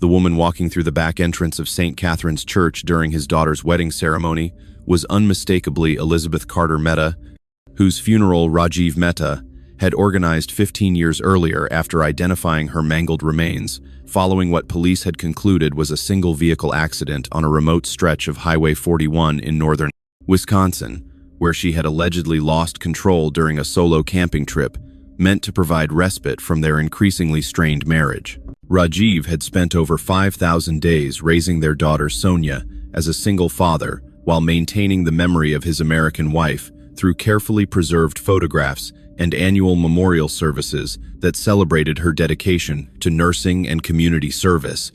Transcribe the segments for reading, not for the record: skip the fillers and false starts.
The woman walking through the back entrance of St. Catherine's Church during his daughter's wedding ceremony was unmistakably Elizabeth Carter Mehta, whose funeral Rajiv Mehta had organized 15 years earlier after identifying her mangled remains, following what police had concluded was a single-vehicle accident on a remote stretch of Highway 41 in northern Wisconsin, where she had allegedly lost control during a solo camping trip meant to provide respite from their increasingly strained marriage. Rajiv had spent over 5,000 days raising their daughter Sonia as a single father while maintaining the memory of his American wife through carefully preserved photographs and annual memorial services that celebrated her dedication to nursing and community service,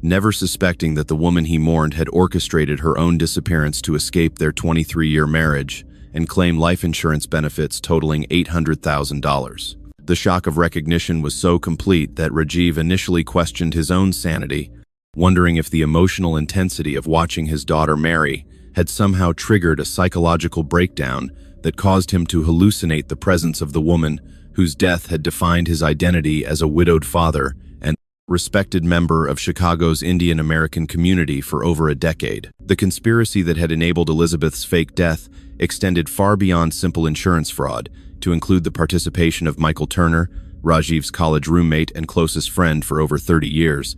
never suspecting that the woman he mourned had orchestrated her own disappearance to escape their 23-year marriage and claim life insurance benefits totaling $800,000. The shock of recognition was so complete that Rajiv initially questioned his own sanity, wondering if the emotional intensity of watching his daughter marry had somehow triggered a psychological breakdown that caused him to hallucinate the presence of the woman whose death had defined his identity as a widowed father and respected member of Chicago's Indian American community for over a decade. The conspiracy that had enabled Elizabeth's fake death extended far beyond simple insurance fraud to include the participation of Michael Turner, Rajiv's college roommate and closest friend for over 30 years,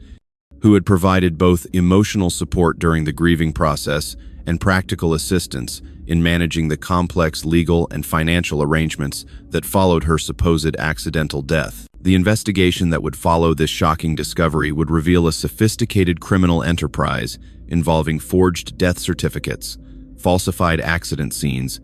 who had provided both emotional support during the grieving process and practical assistance in managing the complex legal and financial arrangements that followed her supposed accidental death. The investigation that would follow this shocking discovery would reveal a sophisticated criminal enterprise involving forged death certificates, falsified accident scenes,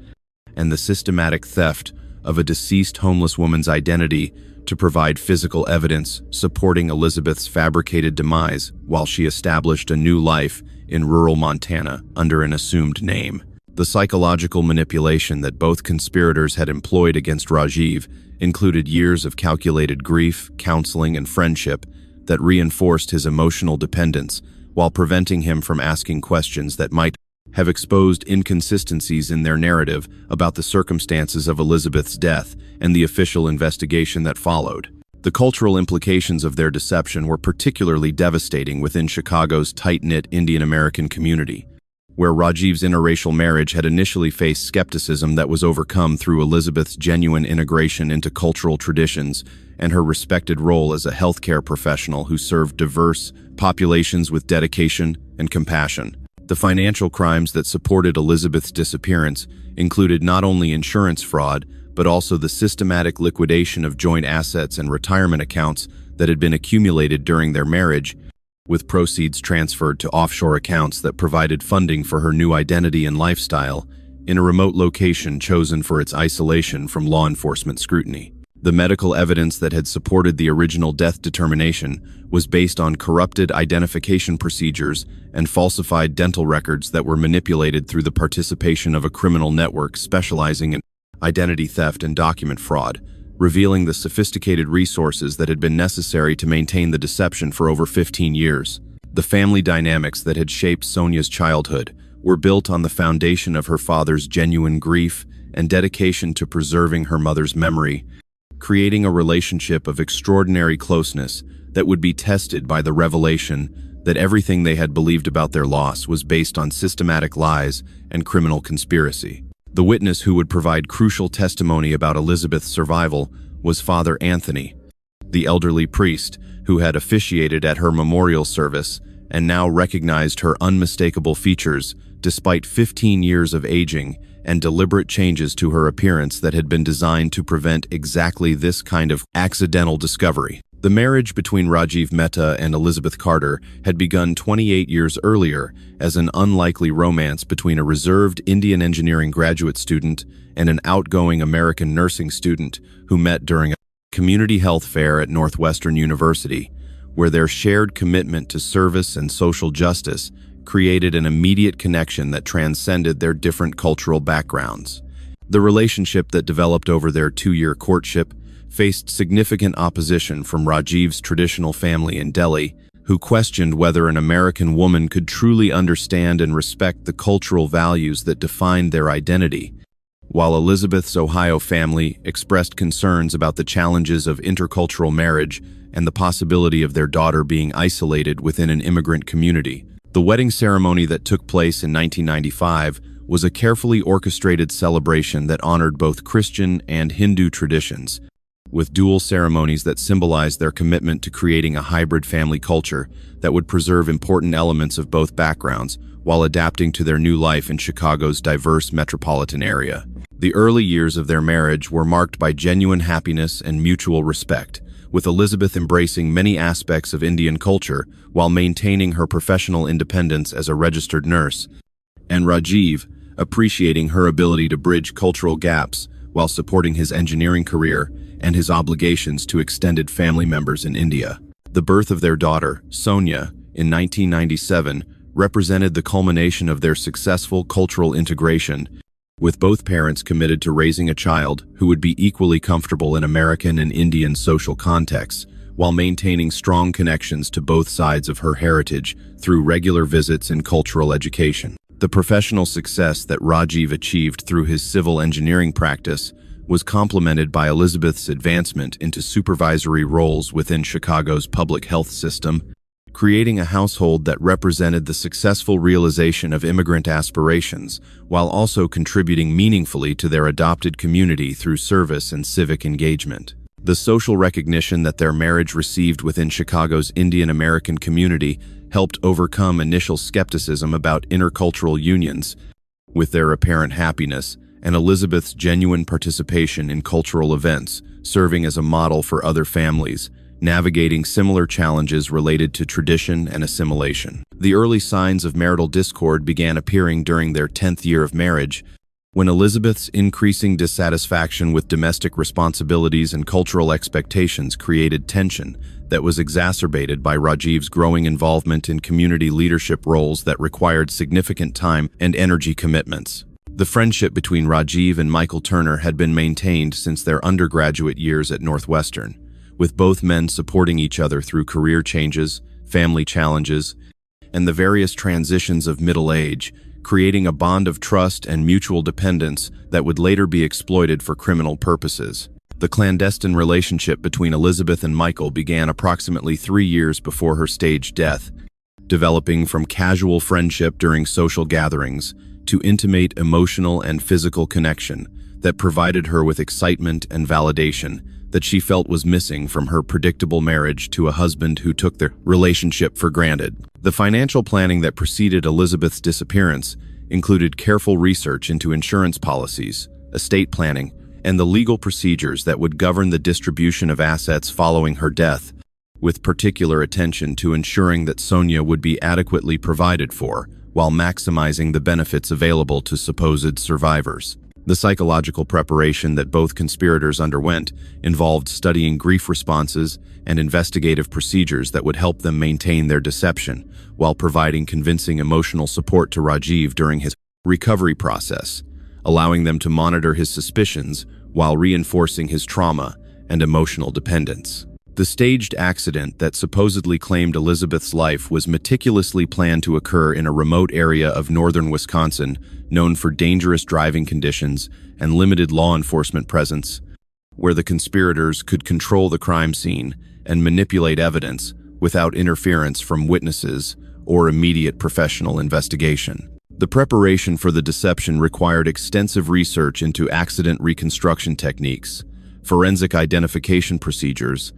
and the systematic theft of a deceased homeless woman's identity to provide physical evidence supporting Elizabeth's fabricated demise while she established a new life in rural Montana under an assumed name. The psychological manipulation that both conspirators had employed against Rajiv included years of calculated grief, counseling, and friendship that reinforced his emotional dependence while preventing him from asking questions that might have exposed inconsistencies in their narrative about the circumstances of Elizabeth's death and the official investigation that followed. The cultural implications of their deception were particularly devastating within Chicago's tight-knit Indian American community, where Rajiv's interracial marriage had initially faced skepticism that was overcome through Elizabeth's genuine integration into cultural traditions and her respected role as a healthcare professional who served diverse populations with dedication and compassion. The financial crimes that supported Elizabeth's disappearance included not only insurance fraud, but also the systematic liquidation of joint assets and retirement accounts that had been accumulated during their marriage, with proceeds transferred to offshore accounts that provided funding for her new identity and lifestyle in a remote location chosen for its isolation from law enforcement scrutiny. The medical evidence that had supported the original death determination was based on corrupted identification procedures and falsified dental records that were manipulated through the participation of a criminal network specializing in identity theft and document fraud, revealing the sophisticated resources that had been necessary to maintain the deception for over 15 years. The family dynamics that had shaped Sonia's childhood were built on the foundation of her father's genuine grief and dedication to preserving her mother's memory, creating a relationship of extraordinary closeness that would be tested by the revelation that everything they had believed about their loss was based on systematic lies and criminal conspiracy. The witness who would provide crucial testimony about Elizabeth's survival was Father Anthony, the elderly priest who had officiated at her memorial service and now recognized her unmistakable features despite 15 years of aging and deliberate changes to her appearance that had been designed to prevent exactly this kind of accidental discovery. The marriage between Rajiv Mehta and Elizabeth Carter had begun 28 years earlier as an unlikely romance between a reserved Indian engineering graduate student and an outgoing American nursing student who met during a community health fair at Northwestern University, where their shared commitment to service and social justice created an immediate connection that transcended their different cultural backgrounds. The relationship that developed over their 2-year courtship faced significant opposition from Rajiv's traditional family in Delhi, who questioned whether an American woman could truly understand and respect the cultural values that defined their identity, while Elizabeth's Ohio family expressed concerns about the challenges of intercultural marriage and the possibility of their daughter being isolated within an immigrant community. The wedding ceremony that took place in 1995 was a carefully orchestrated celebration that honored both Christian and Hindu traditions, with dual ceremonies that symbolized their commitment to creating a hybrid family culture that would preserve important elements of both backgrounds while adapting to their new life in Chicago's diverse metropolitan area. The early years of their marriage were marked by genuine happiness and mutual respect, with Elizabeth embracing many aspects of Indian culture while maintaining her professional independence as a registered nurse, and Rajiv appreciating her ability to bridge cultural gaps while supporting his engineering career and his obligations to extended family members in India. The birth of their daughter, Sonia, in 1997 represented the culmination of their successful cultural integration, with both parents committed to raising a child who would be equally comfortable in American and Indian social contexts, while maintaining strong connections to both sides of her heritage through regular visits and cultural education. The professional success that Rajiv achieved through his civil engineering practice was complemented by Elizabeth's advancement into supervisory roles within Chicago's public health system, creating a household that represented the successful realization of immigrant aspirations, while also contributing meaningfully to their adopted community through service and civic engagement. The social recognition that their marriage received within Chicago's Indian American community helped overcome initial skepticism about intercultural unions, with their apparent happiness and Elizabeth's genuine participation in cultural events serving as a model for other families, navigating similar challenges related to tradition and assimilation. The early signs of marital discord began appearing during their 10th year of marriage, when Elizabeth's increasing dissatisfaction with domestic responsibilities and cultural expectations created tension that was exacerbated by Rajiv's growing involvement in community leadership roles that required significant time and energy commitments. The friendship between Rajiv and Michael Turner had been maintained since their undergraduate years at Northwestern, with both men supporting each other through career changes, family challenges, and the various transitions of middle age, creating a bond of trust and mutual dependence that would later be exploited for criminal purposes. The clandestine relationship between Elizabeth and Michael began approximately 3 years before her staged death, developing from casual friendship during social gatherings to intimate emotional and physical connection that provided her with excitement and validation that she felt was missing from her predictable marriage to a husband who took their relationship for granted. The financial planning that preceded Elizabeth's disappearance included careful research into insurance policies, estate planning, and the legal procedures that would govern the distribution of assets following her death, with particular attention to ensuring that Sonia would be adequately provided for while maximizing the benefits available to supposed survivors. The psychological preparation that both conspirators underwent involved studying grief responses and investigative procedures that would help them maintain their deception, while providing convincing emotional support to Rajiv during his recovery process, allowing them to monitor his suspicions while reinforcing his trauma and emotional dependence. The staged accident that supposedly claimed Elizabeth's life was meticulously planned to occur in a remote area of northern Wisconsin, known for dangerous driving conditions and limited law enforcement presence, where the conspirators could control the crime scene and manipulate evidence without interference from witnesses or immediate professional investigation. The preparation for the deception required extensive research into accident reconstruction techniques, forensic identification procedures,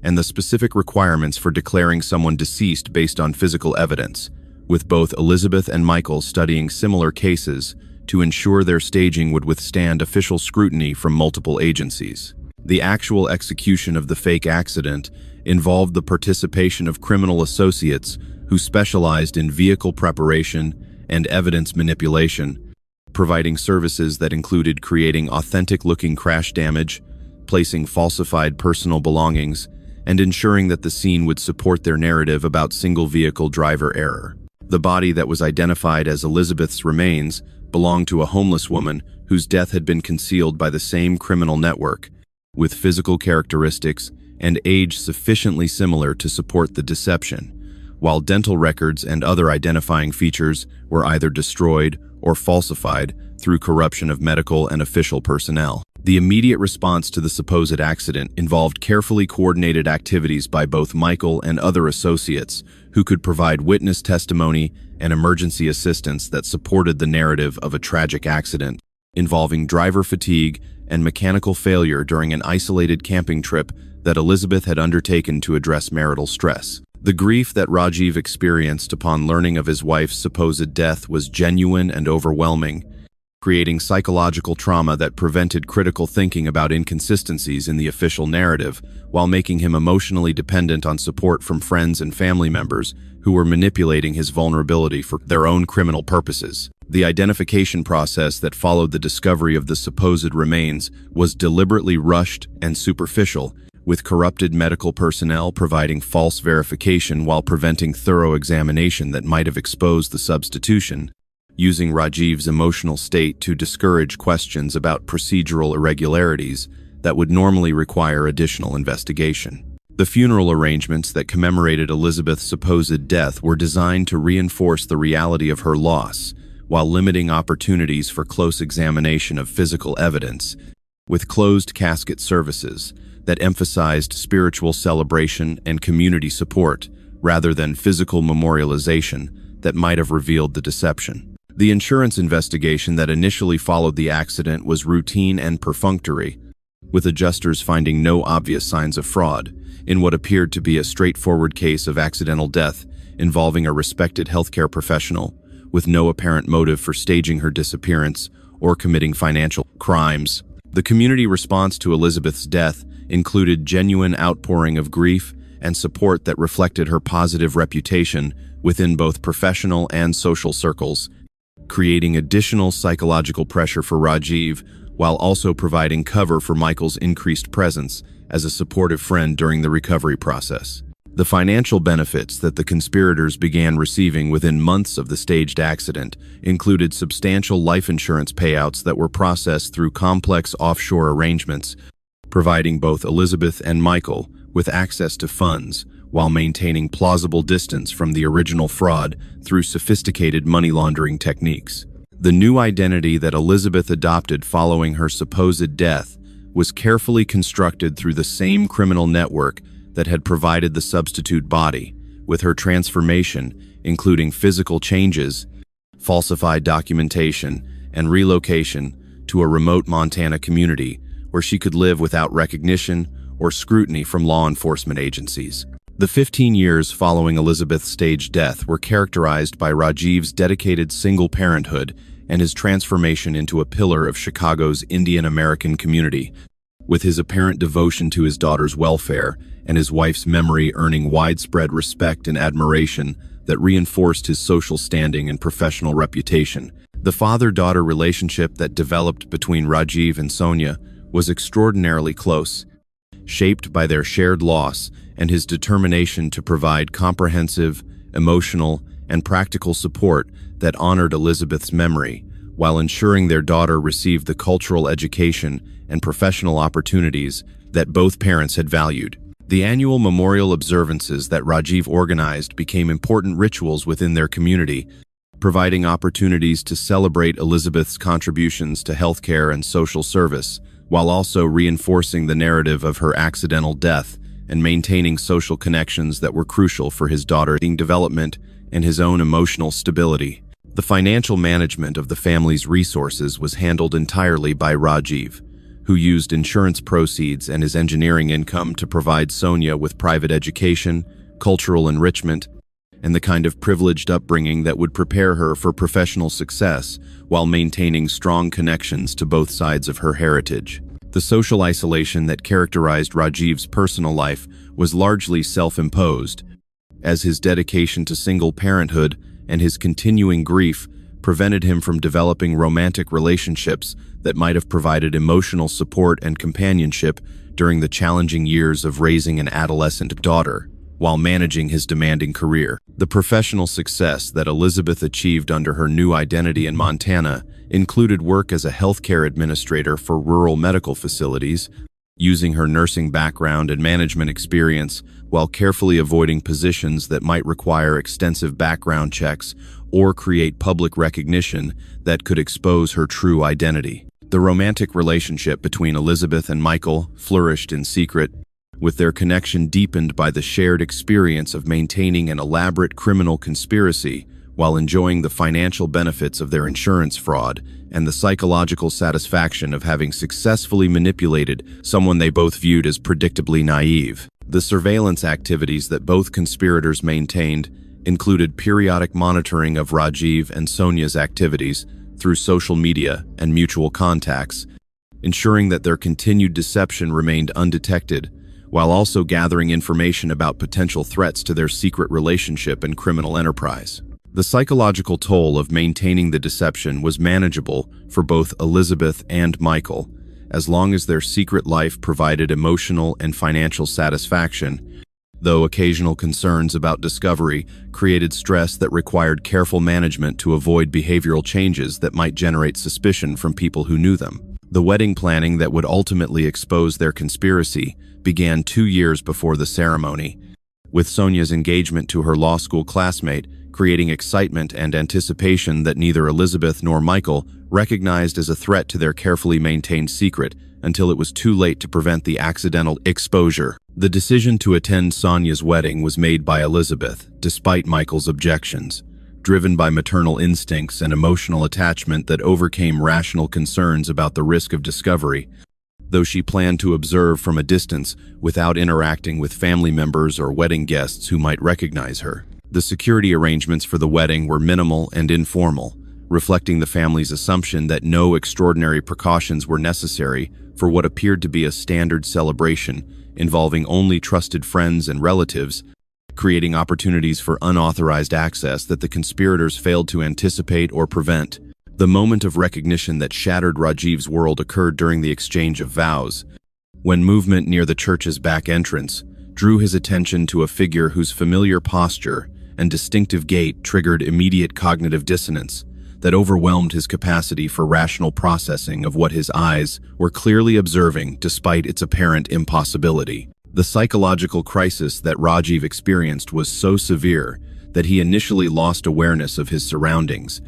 and the specific requirements for declaring someone deceased based on physical evidence, with both Elizabeth and Michael studying similar cases to ensure their staging would withstand official scrutiny from multiple agencies. The actual execution of the fake accident involved the participation of criminal associates who specialized in vehicle preparation and evidence manipulation, providing services that included creating authentic-looking crash damage, placing falsified personal belongings, and ensuring that the scene would support their narrative about single-vehicle driver error. The body that was identified as Elizabeth's remains belonged to a homeless woman whose death had been concealed by the same criminal network, with physical characteristics and age sufficiently similar to support the deception, while dental records and other identifying features were either destroyed or falsified through corruption of medical and official personnel. The immediate response to the supposed accident involved carefully coordinated activities by both Michael and other associates who could provide witness testimony and emergency assistance that supported the narrative of a tragic accident involving driver fatigue and mechanical failure during an isolated camping trip that Elizabeth had undertaken to address marital stress. The grief that Rajiv experienced upon learning of his wife's supposed death was genuine and overwhelming, creating psychological trauma that prevented critical thinking about inconsistencies in the official narrative, while making him emotionally dependent on support from friends and family members who were manipulating his vulnerability for their own criminal purposes. The identification process that followed the discovery of the supposed remains was deliberately rushed and superficial, with corrupted medical personnel providing false verification while preventing thorough examination that might have exposed the substitution, using Rajiv's emotional state to discourage questions about procedural irregularities that would normally require additional investigation. The funeral arrangements that commemorated Elizabeth's supposed death were designed to reinforce the reality of her loss, while limiting opportunities for close examination of physical evidence, with closed casket services that emphasized spiritual celebration and community support rather than physical memorialization that might have revealed the deception. The insurance investigation that initially followed the accident was routine and perfunctory, with adjusters finding no obvious signs of fraud, in what appeared to be a straightforward case of accidental death involving a respected healthcare professional, with no apparent motive for staging her disappearance or committing financial crimes. The community response to Elizabeth's death included genuine outpouring of grief and support that reflected her positive reputation within both professional and social circles, creating additional psychological pressure for Rajiv while also providing cover for Michael's increased presence as a supportive friend during the recovery process. The financial benefits that the conspirators began receiving within months of the staged accident included substantial life insurance payouts that were processed through complex offshore arrangements, providing both Elizabeth and Michael with access to funds while maintaining plausible distance from the original fraud through sophisticated money laundering techniques. The new identity that Elizabeth adopted following her supposed death was carefully constructed through the same criminal network that had provided the substitute body, with her transformation including physical changes, falsified documentation, and relocation to a remote Montana community where she could live without recognition or scrutiny from law enforcement agencies. The 15 years following Elizabeth's staged death were characterized by Rajiv's dedicated single parenthood and his transformation into a pillar of Chicago's Indian American community, with his apparent devotion to his daughter's welfare and his wife's memory earning widespread respect and admiration that reinforced his social standing and professional reputation. The father-daughter relationship that developed between Rajiv and Sonia was extraordinarily close, shaped by their shared loss and his determination to provide comprehensive, emotional, and practical support that honored Elizabeth's memory, while ensuring their daughter received the cultural education and professional opportunities that both parents had valued. The annual memorial observances that Rajiv organized became important rituals within their community, providing opportunities to celebrate Elizabeth's contributions to healthcare and social service, while also reinforcing the narrative of her accidental death and maintaining social connections that were crucial for his daughter's development and his own emotional stability. The financial management of the family's resources was handled entirely by Rajiv, who used insurance proceeds and his engineering income to provide Sonia with private education, cultural enrichment, and the kind of privileged upbringing that would prepare her for professional success while maintaining strong connections to both sides of her heritage. The social isolation that characterized Rajiv's personal life was largely self-imposed, as his dedication to single parenthood and his continuing grief prevented him from developing romantic relationships that might have provided emotional support and companionship during the challenging years of raising an adolescent daughter, while managing his demanding career. The professional success that Elizabeth achieved under her new identity in Montana included work as a healthcare administrator for rural medical facilities, using her nursing background and management experience while carefully avoiding positions that might require extensive background checks or create public recognition that could expose her true identity. The romantic relationship between Elizabeth and Michael flourished in secret, with their connection deepened by the shared experience of maintaining an elaborate criminal conspiracy while enjoying the financial benefits of their insurance fraud and the psychological satisfaction of having successfully manipulated someone they both viewed as predictably naive. The surveillance activities that both conspirators maintained included periodic monitoring of Rajiv and Sonia's activities through social media and mutual contacts, ensuring that their continued deception remained undetected, while also gathering information about potential threats to their secret relationship and criminal enterprise. The psychological toll of maintaining the deception was manageable for both Elizabeth and Michael, as long as their secret life provided emotional and financial satisfaction, though occasional concerns about discovery created stress that required careful management to avoid behavioral changes that might generate suspicion from people who knew them. The wedding planning that would ultimately expose their conspiracy began 2 years before the ceremony, with Sonia's engagement to her law school classmate creating excitement and anticipation that neither Elizabeth nor Michael recognized as a threat to their carefully maintained secret until it was too late to prevent the accidental exposure. The decision to attend Sonia's wedding was made by Elizabeth, despite Michael's objections, driven by maternal instincts and emotional attachment that overcame rational concerns about the risk of discovery. Though she planned to observe from a distance without interacting with family members or wedding guests who might recognize her. The security arrangements for the wedding were minimal and informal, reflecting the family's assumption that no extraordinary precautions were necessary for what appeared to be a standard celebration involving only trusted friends and relatives, creating opportunities for unauthorized access that the conspirators failed to anticipate or prevent. The moment of recognition that shattered Rajiv's world occurred during the exchange of vows, when movement near the church's back entrance drew his attention to a figure whose familiar posture and distinctive gait triggered immediate cognitive dissonance that overwhelmed his capacity for rational processing of what his eyes were clearly observing despite its apparent impossibility. The psychological crisis that Rajiv experienced was so severe that he initially lost awareness of his surroundings,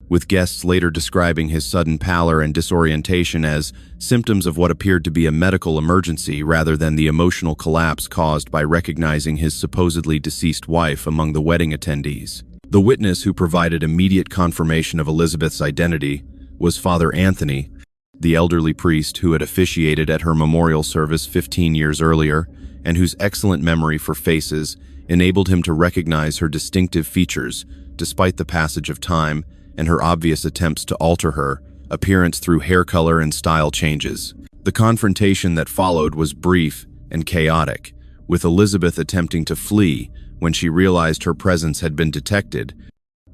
with guests later describing his sudden pallor and disorientation as symptoms of what appeared to be a medical emergency rather than the emotional collapse caused by recognizing his supposedly deceased wife among the wedding attendees. The witness who provided immediate confirmation of Elizabeth's identity was Father Anthony, the elderly priest who had officiated at her memorial service 15 years earlier and whose excellent memory for faces enabled him to recognize her distinctive features despite the passage of time and her obvious attempts to alter her appearance through hair color and style changes. The confrontation that followed was brief and chaotic, with Elizabeth attempting to flee when she realized her presence had been detected,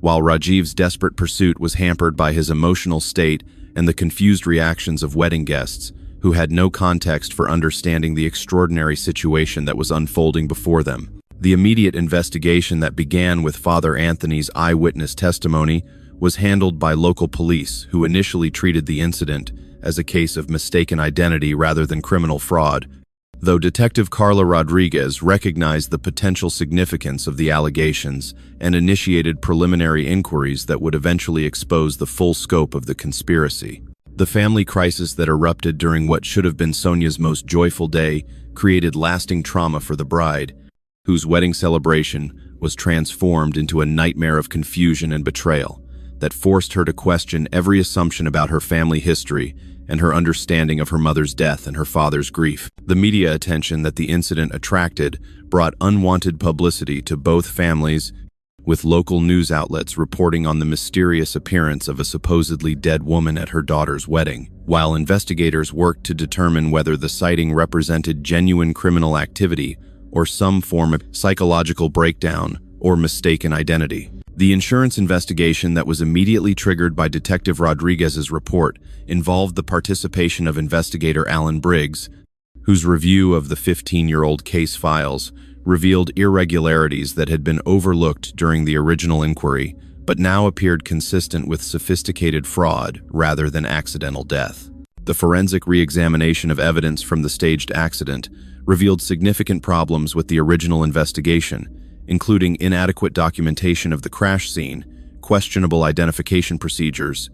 while Rajiv's desperate pursuit was hampered by his emotional state and the confused reactions of wedding guests, who had no context for understanding the extraordinary situation that was unfolding before them. The immediate investigation that began with Father Anthony's eyewitness testimony was handled by local police, who initially treated the incident as a case of mistaken identity rather than criminal fraud, though Detective Carla Rodriguez recognized the potential significance of the allegations and initiated preliminary inquiries that would eventually expose the full scope of the conspiracy. The family crisis that erupted during what should have been Sonia's most joyful day created lasting trauma for the bride, whose wedding celebration was transformed into a nightmare of confusion and betrayal that forced her to question every assumption about her family history and her understanding of her mother's death and her father's grief. The media attention that the incident attracted brought unwanted publicity to both families, with local news outlets reporting on the mysterious appearance of a supposedly dead woman at her daughter's wedding, while investigators worked to determine whether the sighting represented genuine criminal activity or some form of psychological breakdown or mistaken identity. The insurance investigation that was immediately triggered by Detective Rodriguez's report involved the participation of investigator Alan Briggs, whose review of the 15-year-old case files revealed irregularities that had been overlooked during the original inquiry, but now appeared consistent with sophisticated fraud rather than accidental death. The forensic re-examination of evidence from the staged accident revealed significant problems with the original investigation, including inadequate documentation of the crash scene, questionable identification procedures,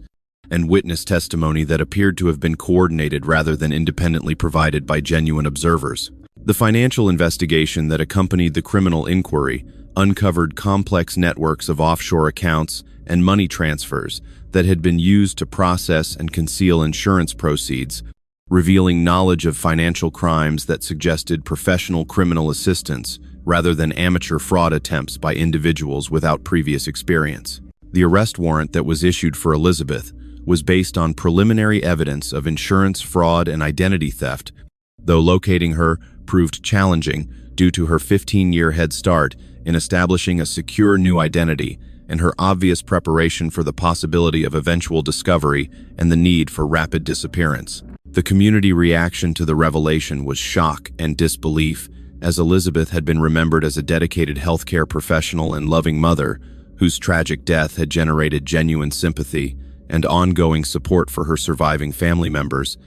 and witness testimony that appeared to have been coordinated rather than independently provided by genuine observers. The financial investigation that accompanied the criminal inquiry uncovered complex networks of offshore accounts and money transfers that had been used to process and conceal insurance proceeds, revealing knowledge of financial crimes that suggested professional criminal assistance rather than amateur fraud attempts by individuals without previous experience. The arrest warrant that was issued for Elizabeth was based on preliminary evidence of insurance fraud and identity theft, though locating her proved challenging due to her 15-year head start in establishing a secure new identity and her obvious preparation for the possibility of eventual discovery and the need for rapid disappearance. The community reaction to the revelation was shock and disbelief, as Elizabeth had been remembered as a dedicated healthcare professional and loving mother whose tragic death had generated genuine sympathy and ongoing support for her surviving family members,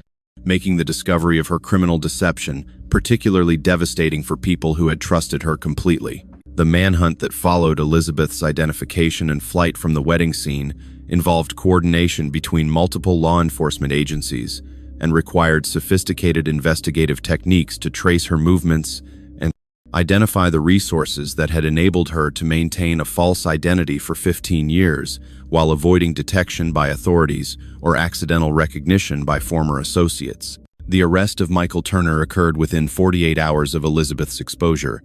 making the discovery of her criminal deception particularly devastating for people who had trusted her completely. The manhunt that followed Elizabeth's identification and flight from the wedding scene involved coordination between multiple law enforcement agencies and required sophisticated investigative techniques to trace her movements and identify the resources that had enabled her to maintain a false identity for 15 years while avoiding detection by authorities or accidental recognition by former associates. The arrest of Michael Turner occurred within 48 hours of Elizabeth's exposure,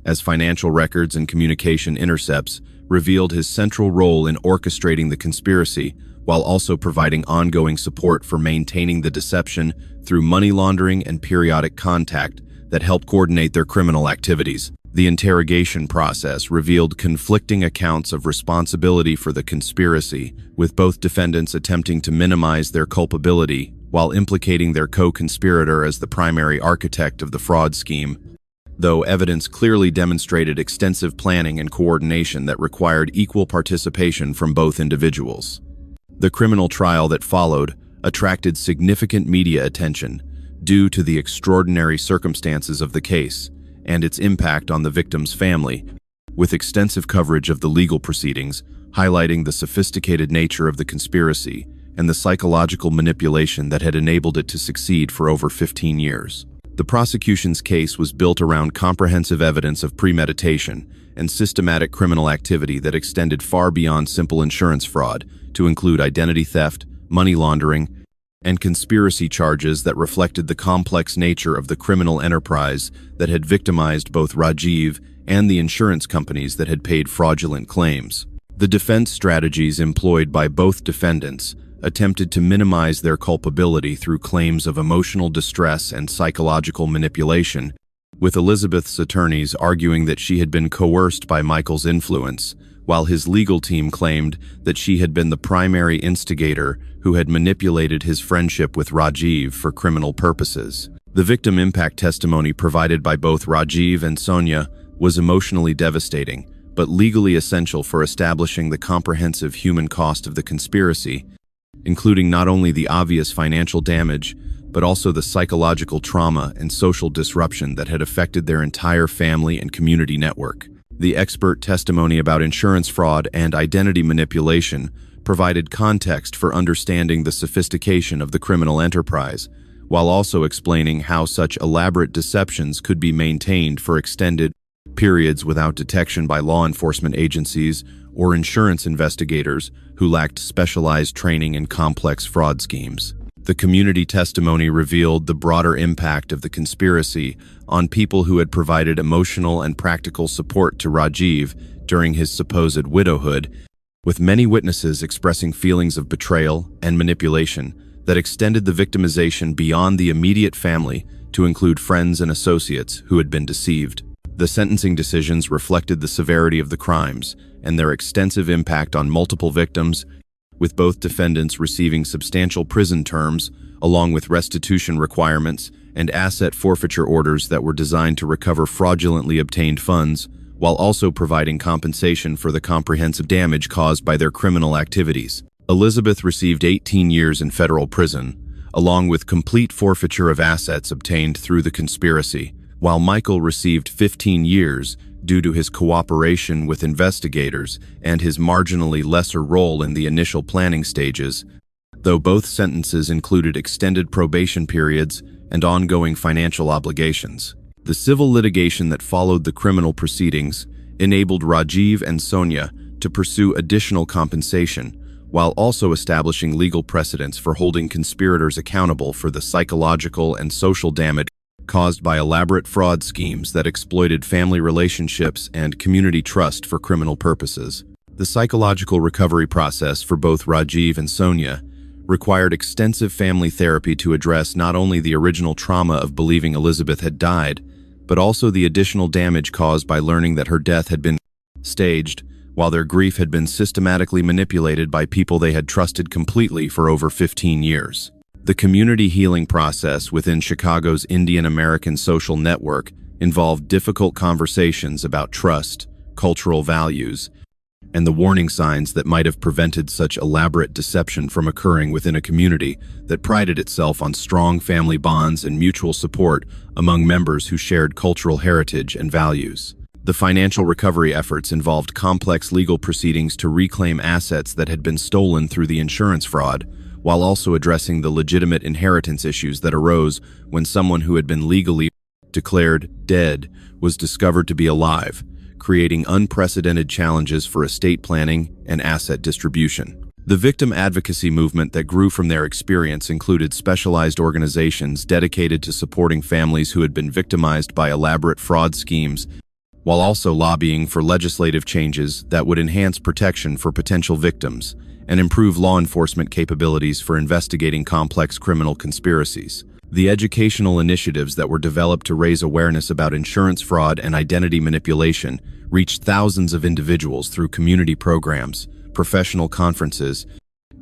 as financial records and communication intercepts revealed his central role in orchestrating the conspiracy while also providing ongoing support for maintaining the deception through money laundering and periodic contact that helped coordinate their criminal activities. The interrogation process revealed conflicting accounts of responsibility for the conspiracy, with both defendants attempting to minimize their culpability while implicating their co-conspirator as the primary architect of the fraud scheme, though evidence clearly demonstrated extensive planning and coordination that required equal participation from both individuals. The criminal trial that followed attracted significant media attention due to the extraordinary circumstances of the case and its impact on the victim's family, with extensive coverage of the legal proceedings highlighting the sophisticated nature of the conspiracy and the psychological manipulation that had enabled it to succeed for over 15 years. The prosecution's case was built around comprehensive evidence of premeditation and systematic criminal activity that extended far beyond simple insurance fraud to include identity theft, money laundering, and conspiracy charges that reflected the complex nature of the criminal enterprise that had victimized both Rajiv and the insurance companies that had paid fraudulent claims. The defense strategies employed by both defendants attempted to minimize their culpability through claims of emotional distress and psychological manipulation, with Elizabeth's attorneys arguing that she had been coerced by Michael's influence, while his legal team claimed that she had been the primary instigator who had manipulated his friendship with Rajiv for criminal purposes. The victim impact testimony provided by both Rajiv and Sonia was emotionally devastating, but legally essential for establishing the comprehensive human cost of the conspiracy, including not only the obvious financial damage, but also the psychological trauma and social disruption that had affected their entire family and community network. The expert testimony about insurance fraud and identity manipulation provided context for understanding the sophistication of the criminal enterprise, while also explaining how such elaborate deceptions could be maintained for extended periods without detection by law enforcement agencies or insurance investigators who lacked specialized training in complex fraud schemes. The community testimony revealed the broader impact of the conspiracy on people who had provided emotional and practical support to Rajiv during his supposed widowhood, with many witnesses expressing feelings of betrayal and manipulation that extended the victimization beyond the immediate family to include friends and associates who had been deceived. The sentencing decisions reflected the severity of the crimes and their extensive impact on multiple victims, with both defendants receiving substantial prison terms, along with restitution requirements and asset forfeiture orders that were designed to recover fraudulently obtained funds, while also providing compensation for the comprehensive damage caused by their criminal activities. Elizabeth received 18 years in federal prison, along with complete forfeiture of assets obtained through the conspiracy, while Michael received 15 years due to his cooperation with investigators and his marginally lesser role in the initial planning stages. though both sentences included extended probation periods and ongoing financial obligations. The civil litigation that followed the criminal proceedings enabled Rajiv and Sonia to pursue additional compensation, while also establishing legal precedents for holding conspirators accountable for the psychological and social damage caused by elaborate fraud schemes that exploited family relationships and community trust for criminal purposes. The psychological recovery process for both Rajiv and Sonia required extensive family therapy to address not only the original trauma of believing Elizabeth had died, but also the additional damage caused by learning that her death had been staged, while their grief had been systematically manipulated by people they had trusted completely for over 15 years. The community healing process within Chicago's Indian American social network involved difficult conversations about trust, cultural values, and the warning signs that might have prevented such elaborate deception from occurring within a community that prided itself on strong family bonds and mutual support among members who shared cultural heritage and values. The financial recovery efforts involved complex legal proceedings to reclaim assets that had been stolen through the insurance fraud, while also addressing the legitimate inheritance issues that arose when someone who had been legally declared dead was discovered to be alive, creating unprecedented challenges for estate planning and asset distribution. The victim advocacy movement that grew from their experience included specialized organizations dedicated to supporting families who had been victimized by elaborate fraud schemes, while also lobbying for legislative changes that would enhance protection for potential victims and improve law enforcement capabilities for investigating complex criminal conspiracies. The educational initiatives that were developed to raise awareness about insurance fraud and identity manipulation reached thousands of individuals through community programs, professional conferences,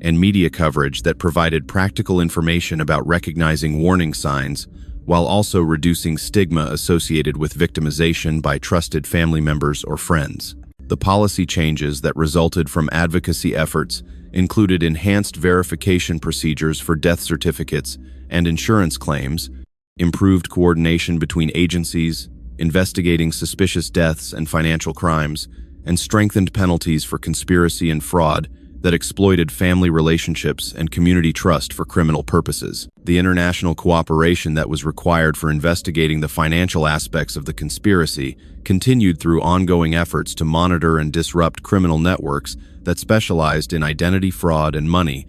and media coverage that provided practical information about recognizing warning signs, while also reducing stigma associated with victimization by trusted family members or friends. The policy changes that resulted from advocacy efforts included enhanced verification procedures for death certificates and insurance claims, improved coordination between agencies, investigating suspicious deaths and financial crimes, and strengthened penalties for conspiracy and fraud that exploited family relationships and community trust for criminal purposes. The international cooperation that was required for investigating the financial aspects of the conspiracy continued through ongoing efforts to monitor and disrupt criminal networks that specialized in identity fraud and money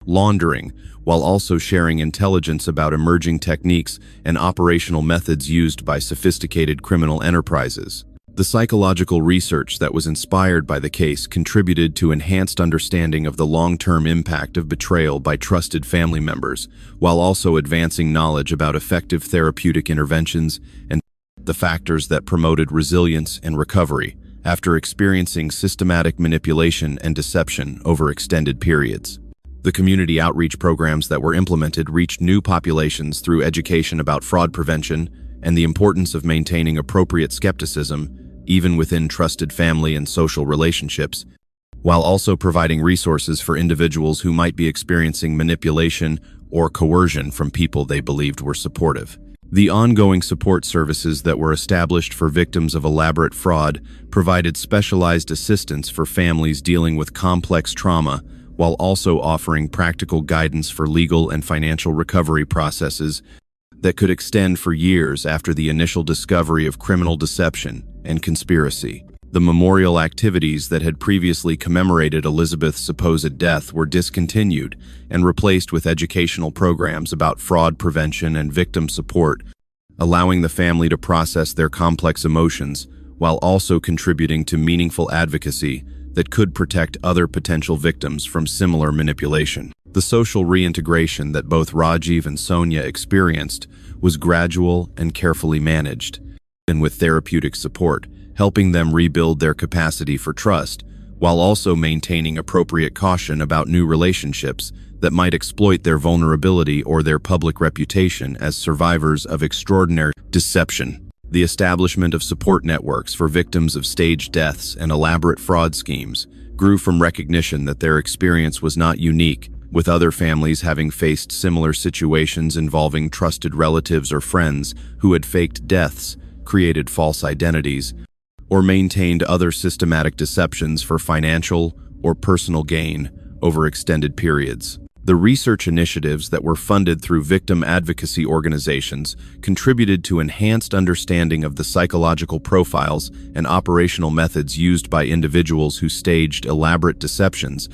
laundering, while also sharing intelligence about emerging techniques and operational methods used by sophisticated criminal enterprises. The psychological research that was inspired by the case contributed to enhanced understanding of the long-term impact of betrayal by trusted family members, while also advancing knowledge about effective therapeutic interventions and the factors that promoted resilience and recovery after experiencing systematic manipulation and deception over extended periods. The community outreach programs that were implemented reached new populations through education about fraud prevention and the importance of maintaining appropriate skepticism even within trusted family and social relationships, while also providing resources for individuals who might be experiencing manipulation or coercion from people they believed were supportive. The ongoing support services that were established for victims of elaborate fraud provided specialized assistance for families dealing with complex trauma, while also offering practical guidance for legal and financial recovery processes that could extend for years after the initial discovery of criminal deception and conspiracy. The memorial activities that had previously commemorated Elizabeth's supposed death were discontinued and replaced with educational programs about fraud prevention and victim support, allowing the family to process their complex emotions while also contributing to meaningful advocacy that could protect other potential victims from similar manipulation. The social reintegration that both Rajiv and Sonia experienced was gradual and carefully managed, and with therapeutic support, helping them rebuild their capacity for trust, while also maintaining appropriate caution about new relationships that might exploit their vulnerability or their public reputation as survivors of extraordinary deception. The establishment of support networks for victims of staged deaths and elaborate fraud schemes grew from recognition that their experience was not unique, with other families having faced similar situations involving trusted relatives or friends who had faked deaths, created false identities, or maintained other systematic deceptions for financial or personal gain over extended periods. The research initiatives that were funded through victim advocacy organizations contributed to enhanced understanding of the psychological profiles and operational methods used by individuals who staged elaborate deceptions,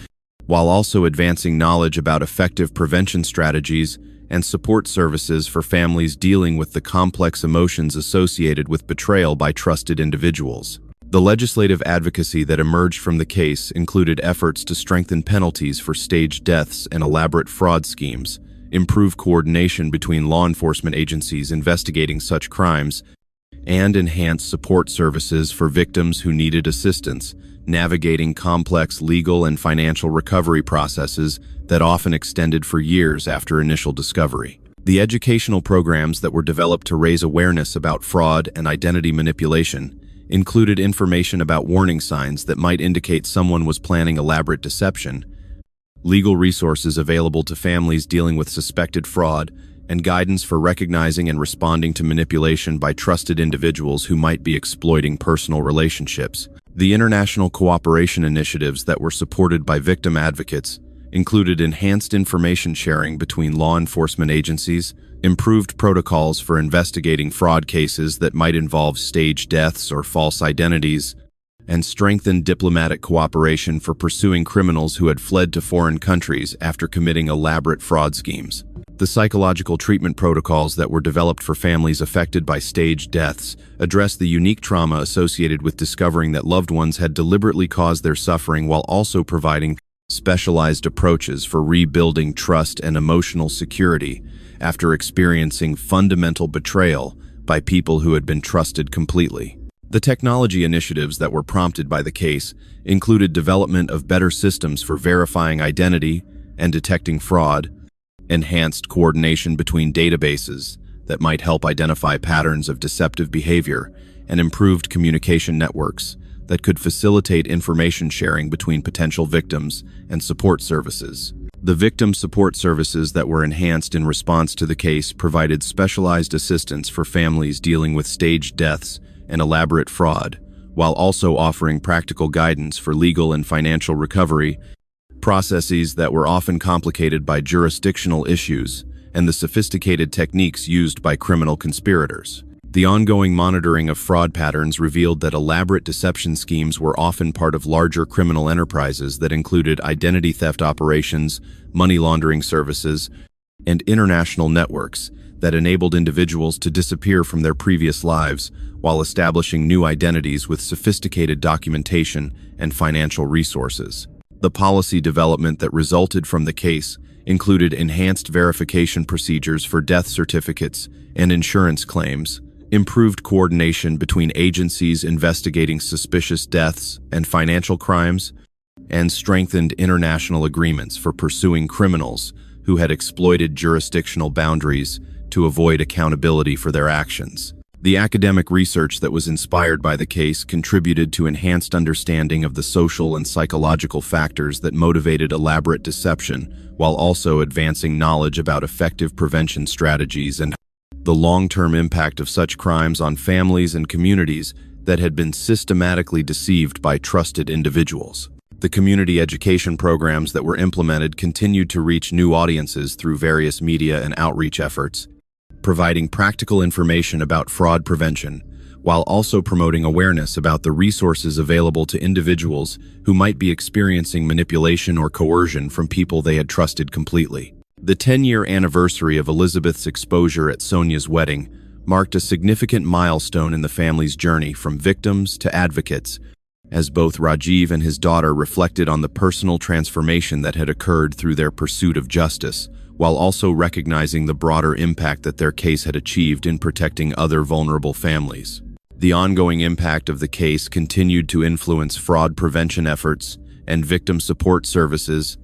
while also advancing knowledge about effective prevention strategies and support services for families dealing with the complex emotions associated with betrayal by trusted individuals. The legislative advocacy that emerged from the case included efforts to strengthen penalties for staged deaths and elaborate fraud schemes, improve coordination between law enforcement agencies investigating such crimes, and enhance support services for victims who needed assistance, navigating complex legal and financial recovery processes that often extended for years after initial discovery. The educational programs that were developed to raise awareness about fraud and identity manipulation included information about warning signs that might indicate someone was planning elaborate deception, legal resources available to families dealing with suspected fraud, and guidance for recognizing and responding to manipulation by trusted individuals who might be exploiting personal relationships. The international cooperation initiatives that were supported by victim advocates included enhanced information sharing between law enforcement agencies, improved protocols for investigating fraud cases that might involve staged deaths or false identities, and strengthened diplomatic cooperation for pursuing criminals who had fled to foreign countries after committing elaborate fraud schemes. The psychological treatment protocols that were developed for families affected by staged deaths addressed the unique trauma associated with discovering that loved ones had deliberately caused their suffering, while also providing specialized approaches for rebuilding trust and emotional security after experiencing fundamental betrayal by people who had been trusted completely. The technology initiatives that were prompted by the case included development of better systems for verifying identity and detecting fraud, enhanced coordination between databases that might help identify patterns of deceptive behavior, and improved communication networks that could facilitate information sharing between potential victims and support services. The victim support services that were enhanced in response to the case provided specialized assistance for families dealing with staged deaths and elaborate fraud, while also offering practical guidance for legal and financial recovery, processes that were often complicated by jurisdictional issues and the sophisticated techniques used by criminal conspirators. The ongoing monitoring of fraud patterns revealed that elaborate deception schemes were often part of larger criminal enterprises that included identity theft operations, money laundering services, and international networks that enabled individuals to disappear from their previous lives while establishing new identities with sophisticated documentation and financial resources. The policy development that resulted from the case included enhanced verification procedures for death certificates and insurance claims, improved coordination between agencies investigating suspicious deaths and financial crimes, and strengthened international agreements for pursuing criminals who had exploited jurisdictional boundaries to avoid accountability for their actions. The academic research that was inspired by the case contributed to enhanced understanding of the social and psychological factors that motivated elaborate deception, while also advancing knowledge about effective prevention strategies and the long-term impact of such crimes on families and communities that had been systematically deceived by trusted individuals. The community education programs that were implemented continued to reach new audiences through various media and outreach efforts, providing practical information about fraud prevention, while also promoting awareness about the resources available to individuals who might be experiencing manipulation or coercion from people they had trusted completely. The 10-year anniversary of Elizabeth's exposure at Sonia's wedding marked a significant milestone in the family's journey from victims to advocates, as both Rajiv and his daughter reflected on the personal transformation that had occurred through their pursuit of justice, while also recognizing the broader impact that their case had achieved in protecting other vulnerable families. The ongoing impact of the case continued to influence fraud prevention efforts and victim support services,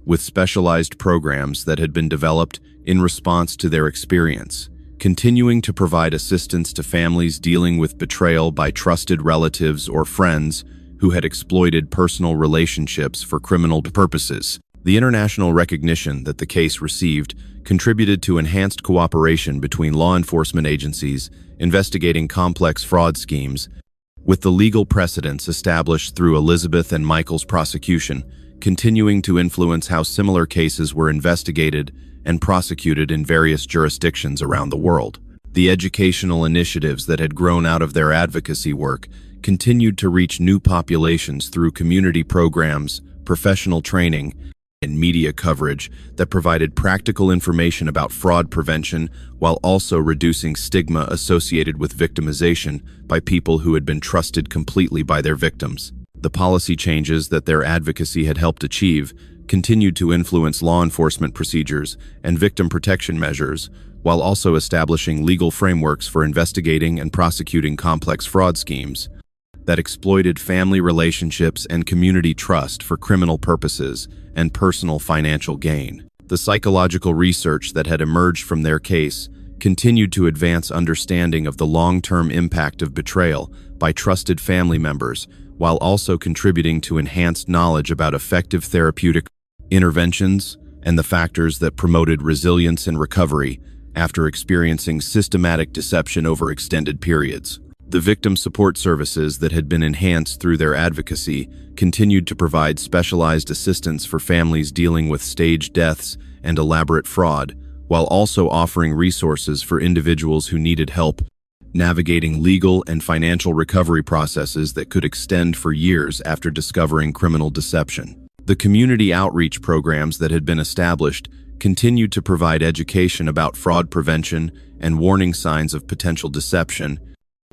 with specialized programs that had been developed in response to their experience, continuing to provide assistance to families dealing with betrayal by trusted relatives or friends who had exploited personal relationships for criminal purposes. The international recognition that the case received contributed to enhanced cooperation between law enforcement agencies investigating complex fraud schemes, with the legal precedents established through Elizabeth and Michael's prosecution continuing to influence how similar cases were investigated and prosecuted in various jurisdictions around the world. The educational initiatives that had grown out of their advocacy work continued to reach new populations through community programs, professional training, and media coverage that provided practical information about fraud prevention while also reducing stigma associated with victimization by people who had been trusted completely by their victims. The policy changes that their advocacy had helped achieve continued to influence law enforcement procedures and victim protection measures, while also establishing legal frameworks for investigating and prosecuting complex fraud schemes that exploited family relationships and community trust for criminal purposes and personal financial gain. The psychological research that had emerged from their case continued to advance understanding of the long-term impact of betrayal by trusted family members, while also contributing to enhanced knowledge about effective therapeutic interventions and the factors that promoted resilience and recovery after experiencing systematic deception over extended periods. The victim support services that had been enhanced through their advocacy continued to provide specialized assistance for families dealing with staged deaths and elaborate fraud, while also offering resources for individuals who needed help navigating legal and financial recovery processes that could extend for years after discovering criminal deception. The community outreach programs that had been established continued to provide education about fraud prevention and warning signs of potential deception,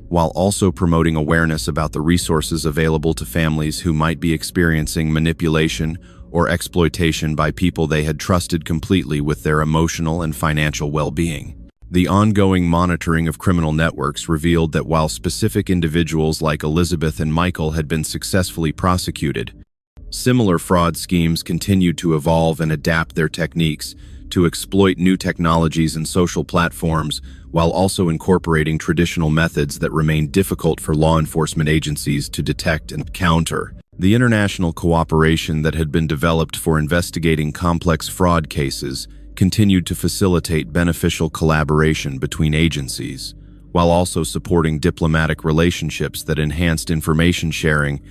while also promoting awareness about the resources available to families who might be experiencing manipulation or exploitation by people they had trusted completely with their emotional and financial well-being. The ongoing monitoring of criminal networks revealed that while specific individuals like Elizabeth and Michael had been successfully prosecuted, similar fraud schemes continued to evolve and adapt their techniques to exploit new technologies and social platforms, while also incorporating traditional methods that remain difficult for law enforcement agencies to detect and counter. The international cooperation that had been developed for investigating complex fraud cases continued to facilitate beneficial collaboration between agencies, while also supporting diplomatic relationships that enhanced information sharing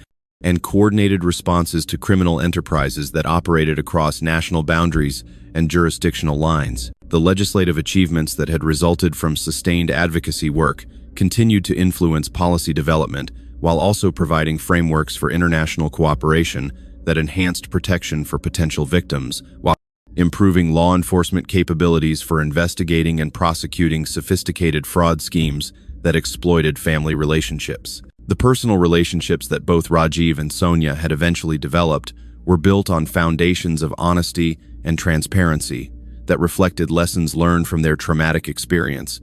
and coordinated responses to criminal enterprises that operated across national boundaries and jurisdictional lines. The legislative achievements that had resulted from sustained advocacy work continued to influence policy development, while also providing frameworks for international cooperation that enhanced protection for potential victims, while improving law enforcement capabilities for investigating and prosecuting sophisticated fraud schemes that exploited family relationships. The personal relationships that both Rajiv and Sonia had eventually developed were built on foundations of honesty and transparency that reflected lessons learned from their traumatic experience,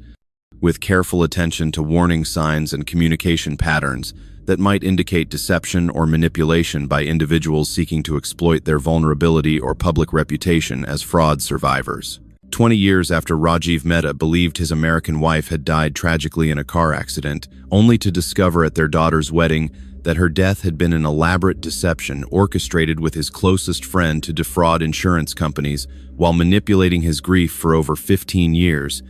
with careful attention to warning signs and communication patterns that might indicate deception or manipulation by individuals seeking to exploit their vulnerability or public reputation as fraud survivors. 20 years after Rajiv Mehta believed his American wife had died tragically in a car accident, only to discover at their daughter's wedding that her death had been an elaborate deception orchestrated with his closest friend to defraud insurance companies while manipulating his grief for over 15 years,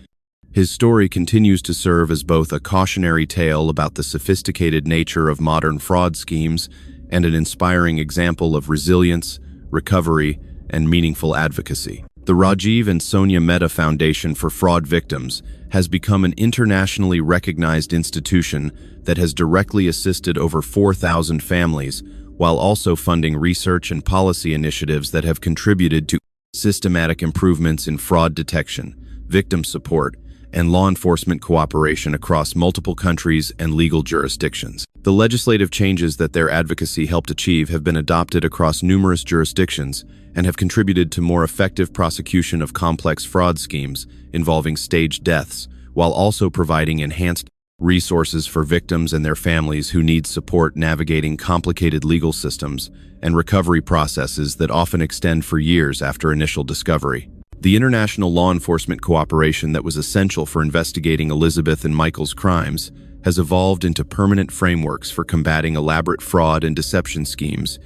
his story continues to serve as both a cautionary tale about the sophisticated nature of modern fraud schemes and an inspiring example of resilience, recovery, and meaningful advocacy. The Rajiv and Sonia Mehta Foundation for Fraud Victims has become an internationally recognized institution that has directly assisted over 4,000 families, while also funding research and policy initiatives that have contributed to systematic improvements in fraud detection, victim support, and law enforcement cooperation across multiple countries and legal jurisdictions. The legislative changes that their advocacy helped achieve have been adopted across numerous jurisdictions and have contributed to more effective prosecution of complex fraud schemes involving staged deaths, while also providing enhanced resources for victims and their families who need support navigating complicated legal systems and recovery processes that often extend for years after initial discovery. The international law enforcement cooperation that was essential for investigating Elizabeth and Michael's crimes has evolved into permanent frameworks for combating elaborate fraud and deception schemes,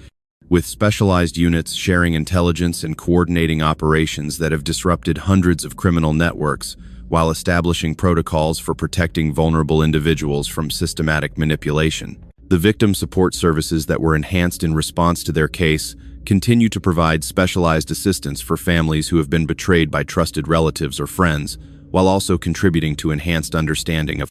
with specialized units sharing intelligence and coordinating operations that have disrupted hundreds of criminal networks while establishing protocols for protecting vulnerable individuals from systematic manipulation. The victim support services that were enhanced in response to their case continue to provide specialized assistance for families who have been betrayed by trusted relatives or friends, while also contributing to enhanced understanding of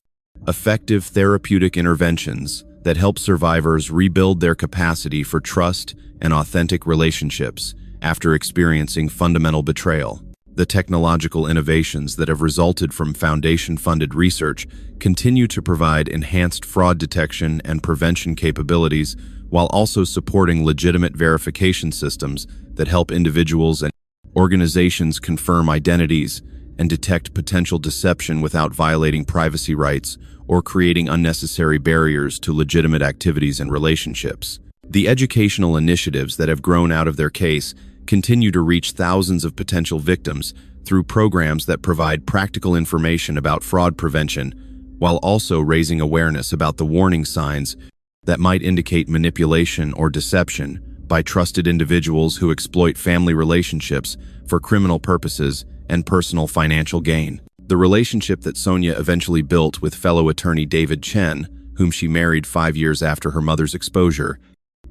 effective therapeutic interventions that help survivors rebuild their capacity for trust and authentic relationships after experiencing fundamental betrayal. The technological innovations that have resulted from foundation-funded research continue to provide enhanced fraud detection and prevention capabilities while also supporting legitimate verification systems that help individuals and organizations confirm identities and detect potential deception without violating privacy rights or creating unnecessary barriers to legitimate activities and relationships. The educational initiatives that have grown out of their case continue to reach thousands of potential victims through programs that provide practical information about fraud prevention, while also raising awareness about the warning signs that might indicate manipulation or deception by trusted individuals who exploit family relationships for criminal purposes and personal financial gain. The relationship that Sonia eventually built with fellow attorney David Chen, whom she married 5 years after her mother's exposure,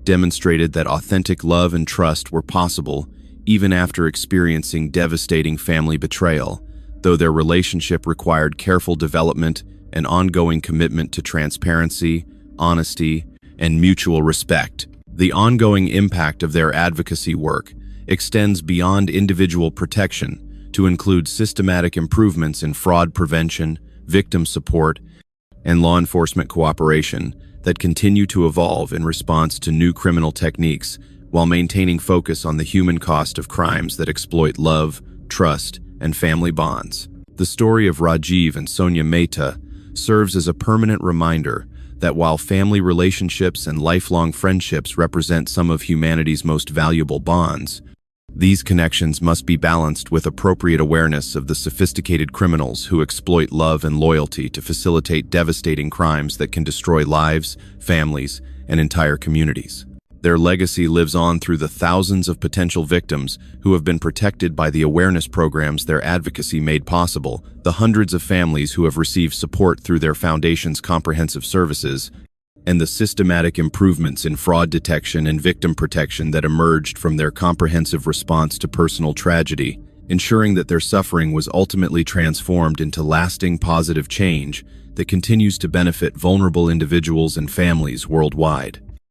demonstrated that authentic love and trust were possible even after experiencing devastating family betrayal, though their relationship required careful development and ongoing commitment to transparency, honesty, and mutual respect. The ongoing impact of their advocacy work extends beyond individual protection to include systematic improvements in fraud prevention, victim support, and law enforcement cooperation that continue to evolve in response to new criminal techniques while maintaining focus on the human cost of crimes that exploit love, trust, and family bonds. The story of Rajiv and Sonia Mehta serves as a permanent reminder that while family relationships and lifelong friendships represent some of humanity's most valuable bonds, these connections must be balanced with appropriate awareness of the sophisticated criminals who exploit love and loyalty to facilitate devastating crimes that can destroy lives, families, and entire communities. Their legacy lives on through the thousands of potential victims who have been protected by the awareness programs their advocacy made possible, the hundreds of families who have received support through their foundation's comprehensive services, and the systematic improvements in fraud detection and victim protection that emerged from their comprehensive response to personal tragedy, ensuring that their suffering was ultimately transformed into lasting positive change that continues to benefit vulnerable individuals and families worldwide.